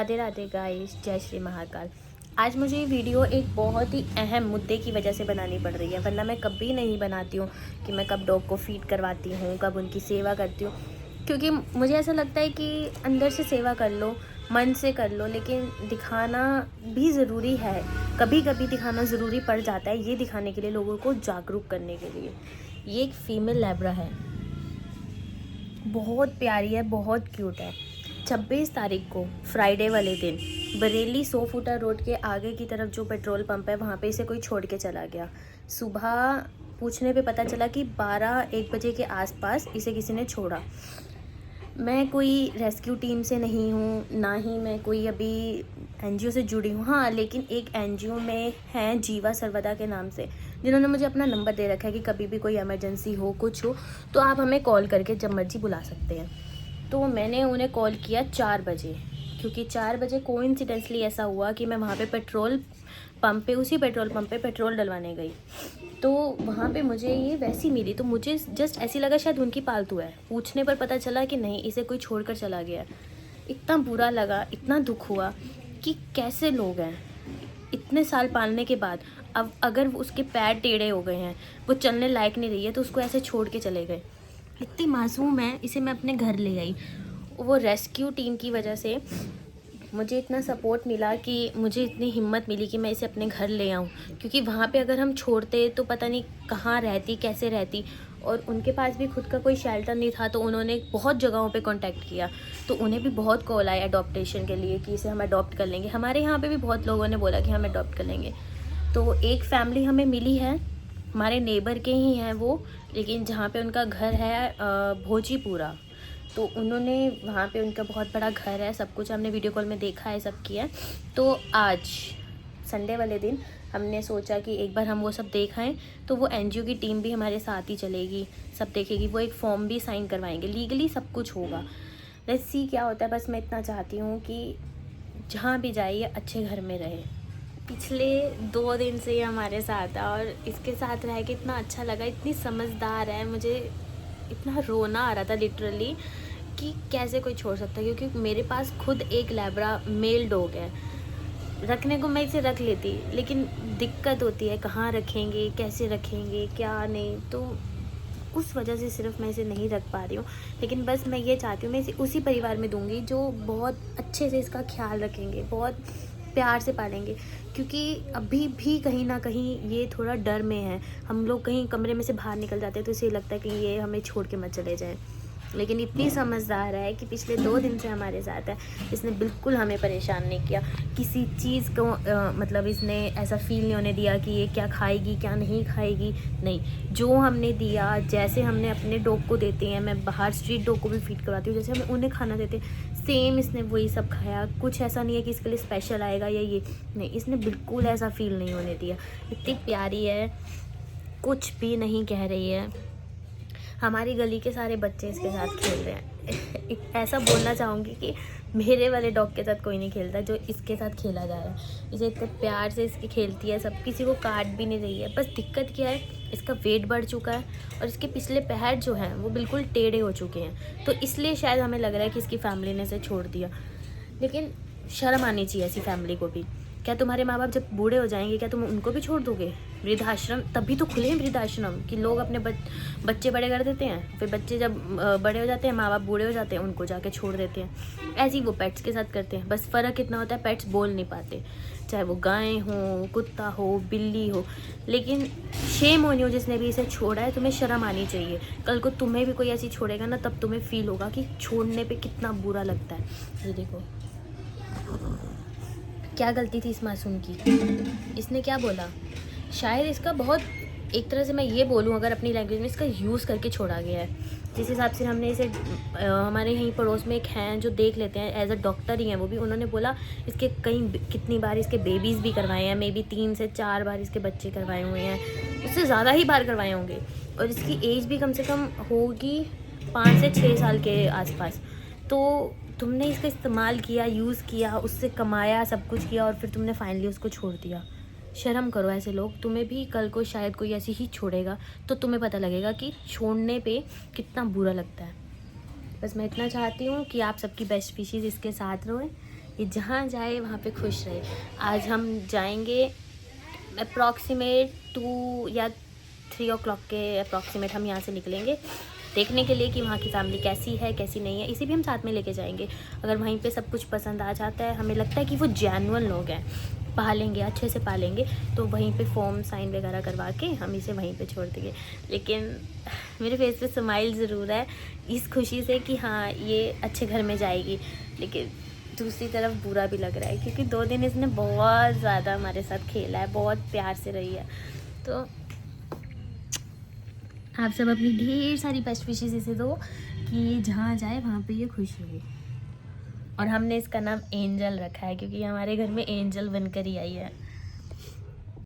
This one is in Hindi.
राधे राधे गाइस, जय श्री महाकाल। आज मुझे ये वीडियो एक बहुत ही अहम मुद्दे की वजह से बनानी पड़ रही है, वरना मैं कभी नहीं बनाती हूँ कि मैं कब डॉग को फीड करवाती हूँ, कब उनकी सेवा करती हूँ। क्योंकि मुझे ऐसा लगता है कि अंदर से सेवा कर लो, मन से कर लो, लेकिन दिखाना भी ज़रूरी है। कभी कभी दिखाना ज़रूरी पड़ जाता है, ये दिखाने के लिए, लोगों को जागरूक करने के लिए। ये एक फ़ीमेल लैब्रा है, बहुत प्यारी है, बहुत क्यूट है। 26 तारीख को फ्राइडे वाले दिन बरेली 100 फुटा रोड के आगे की तरफ जो पेट्रोल पंप है वहाँ पे इसे कोई छोड़ के चला गया। सुबह पूछने पे पता चला कि 12-1 बजे के आसपास इसे किसी ने छोड़ा। मैं कोई रेस्क्यू टीम से नहीं हूँ, ना ही मैं कोई अभी एनजीओ से जुड़ी हूँ। हाँ, लेकिन एक एनजीओ में हैं जीवा सर्वदा के नाम से, जिन्होंने मुझे अपना नंबर दे रखा है कि कभी भी कोई इमरजेंसी हो, कुछ हो तो आप हमें कॉल करके जब मर्जी बुला सकते हैं। तो मैंने उन्हें कॉल किया 4 बजे, क्योंकि 4 बजे कोइंसिडेंटली ऐसा हुआ कि मैं वहाँ पे उसी पेट्रोल पंप पे पेट्रोल डलवाने गई। तो वहाँ पे मुझे ये वैसी मिली, तो मुझे जस्ट ऐसी लगा शायद उनकी पालतू है। पूछने पर पता चला कि नहीं, इसे कोई छोड़कर चला गया। इतना बुरा लगा, इतना दुख हुआ कि कैसे लोग हैं इतने साल पालने के बाद, अब अगर उसके पैर टेढ़े हो गए हैं, वो चलने लायक नहीं रही है, तो उसको ऐसे छोड़ के चले गए। इतनी मासूम है, इसे मैं अपने घर ले आई। वो रेस्क्यू टीम की वजह से मुझे इतना सपोर्ट मिला कि मुझे इतनी हिम्मत मिली कि मैं इसे अपने घर ले आऊँ। क्योंकि वहाँ पे अगर हम छोड़ते तो पता नहीं कहाँ रहती, कैसे रहती। और उनके पास भी खुद का कोई शेल्टर नहीं था, तो उन्होंने बहुत जगहों पे कांटेक्ट किया। तो उन्हें भी बहुत कॉल आया अडॉप्टेशन के लिए कि इसे हम अडॉप्ट कर लेंगे। हमारे यहाँ पे भी बहुत लोगों ने बोला कि हम अडॉप्ट कर लेंगे। तो एक फैमिली हमें मिली है, हमारे नेबर के ही हैं वो, लेकिन जहाँ पे उनका घर है भोजीपुरा। तो उन्होंने वहाँ पे उनका बहुत बड़ा घर है, सब कुछ हमने वीडियो कॉल में देखा है, सब किया है। तो आज संडे वाले दिन हमने सोचा कि एक बार हम वो सब देखाएं। तो वो एनजीओ की टीम भी हमारे साथ ही चलेगी, सब देखेगी। वो एक फॉर्म भी साइन करवाएंगे, लीगली सब कुछ होगा। लेट्स सी क्या होता है। बस मैं इतना चाहती हूँ कि जहाँ भी जाइए अच्छे घर में रहे। पिछले 2 दिन से ये हमारे साथ है और इसके साथ रह के इतना अच्छा लगा। इतनी समझदार है, मुझे इतना रोना आ रहा था लिटरली कि कैसे कोई छोड़ सकता है। क्योंकि मेरे पास खुद एक लैब्रा मेल डॉग है, रखने को मैं इसे रख लेती, लेकिन दिक्कत होती है कहाँ रखेंगे, कैसे रखेंगे, क्या नहीं। तो उस वजह से सिर्फ मैं इसे नहीं रख पा रही हूँ। लेकिन बस मैं ये चाहती हूँ मैं इसे उसी परिवार में दूँगी जो बहुत अच्छे से इसका ख्याल रखेंगे, बहुत प्यार से पालेंगे। क्योंकि अभी भी कहीं ना कहीं ये थोड़ा डर में है। हम लोग कहीं कमरे में से बाहर निकल जाते हैं तो इसे लगता है कि ये हमें छोड़ के मत चले जाएं। लेकिन इतनी समझदार है कि पिछले 2 दिन से हमारे साथ है। इसने बिल्कुल हमें परेशान नहीं किया किसी चीज़ को। मतलब इसने ऐसा फील नहीं होने दिया कि ये क्या खाएगी, क्या नहीं खाएगी। नहीं, जो हमने दिया, जैसे हमने अपने डॉग को देते हैं, मैं बाहर स्ट्रीट डॉग को भी फीड करवाती हूँ, जैसे हम उन्हें खाना देते हैं सेम इसने वही सब खाया। कुछ ऐसा नहीं है कि इसके लिए स्पेशल आएगा या ये नहीं, इसने बिल्कुल ऐसा फील नहीं होने दिया। इतनी प्यारी है, कुछ भी नहीं कह रही है। हमारी गली के सारे बच्चे इसके साथ खेल रहे हैं। ऐसा बोलना चाहूँगी कि मेरे वाले डॉग के साथ कोई नहीं खेलता जो इसके साथ खेला जा रहा है। इसे इतने प्यार से इसकी खेलती है, सब किसी को काट भी नहीं रही है। बस दिक्कत क्या है, इसका वेट बढ़ चुका है और इसके पिछले पैर जो हैं वो बिल्कुल टेढ़े हो चुके हैं। तो इसलिए शायद हमें लग रहा है कि इसकी फैमिली ने इसे छोड़ दिया। लेकिन शर्म आनी चाहिए ऐसी फैमिली को भी। क्या तुम्हारे माँ बाप जब बूढ़े हो जाएंगे, क्या तुम उनको भी छोड़ दोगे? वृद्धाश्रम तभी तो खुले हैं वृद्धाश्रम, कि लोग अपने बच्चे बड़े कर देते हैं, फिर बच्चे जब बड़े हो जाते हैं, माँ बाप बूढ़े हो जाते हैं, उनको जाके छोड़ देते हैं। ऐसे ही वो पेट्स के साथ करते हैं। बस फ़र्क इतना होता है, पेट्स बोल नहीं पाते, चाहे वो गाय हो, कुत्ता हो, बिल्ली हो। लेकिन शेम ऑन यू जिसने भी इसे छोड़ा है, तुम्हें शर्म आनी चाहिए। कल को तुम्हें भी कोई ऐसी छोड़ेगा ना, तब तुम्हें फील होगा कि छोड़ने पे कितना बुरा लगता है। ये देखो, क्या गलती थी इस मासूम की। इसने क्या बोला? शायद इसका बहुत, एक तरह से मैं ये बोलूँ अगर अपनी लैंग्वेज में, इसका यूज़ करके छोड़ा गया है। जिस हिसाब से हमने इसे, हमारे यहीं पड़ोस में एक हैं जो देख लेते हैं, एज अ डॉक्टर ही हैं वो भी, उन्होंने बोला इसके कितनी बार इसके बेबीज़ भी करवाए हैं, मे बी 3 से 4 बार इसके बच्चे करवाए हुए हैं, उससे ज़्यादा ही बार करवाए होंगे। और इसकी एज भी कम से कम होगी 5 से 6 साल के आसपास। तो तुमने इसका इस्तेमाल किया, यूज़ किया, उससे कमाया, सब कुछ किया, और फिर तुमने फाइनली उसको छोड़ दिया। शर्म करो ऐसे लोग। तुम्हें भी कल को शायद कोई ऐसे ही छोड़ेगा तो तुम्हें पता लगेगा कि छोड़ने पे कितना बुरा लगता है। बस मैं इतना चाहती हूँ कि आप सबकी बेस्ट विशेज़ इसके साथ रहें, ये जहाँ जाए वहाँ पे खुश रहे। आज हम जाएंगे अप्रॉक्सीमेट 2 या 3 o'clock के अप्रॉक्सीमेट हम यहाँ से निकलेंगे देखने के लिए कि वहाँ की फैमिली कैसी है कैसी नहीं है। इसी भी हम साथ में लेके जाएंगे। अगर वहीं पे सब कुछ पसंद आ जाता है, हमें लगता है कि वो जेन्युइन लोग हैं, पालेंगे, अच्छे से पालेंगे, तो वहीं पे फॉर्म साइन वगैरह करवा के हम इसे वहीं पे छोड़ देंगे। लेकिन मेरे फेस पे स्माइल ज़रूर है इस खुशी से कि हाँ ये अच्छे घर में जाएगी। लेकिन दूसरी तरफ बुरा भी लग रहा है क्योंकि 2 दिन इसने बहुत ज़्यादा हमारे साथ खेला है, बहुत प्यार से रही है। तो आप सब अपनी ढेर सारी बेस्ट विशेस इसे दो कि जहाँ जाए वहाँ पे ये खुश रहे। और हमने इसका नाम एंजल रखा है क्योंकि हमारे घर में एंजल बनकर ही आई है।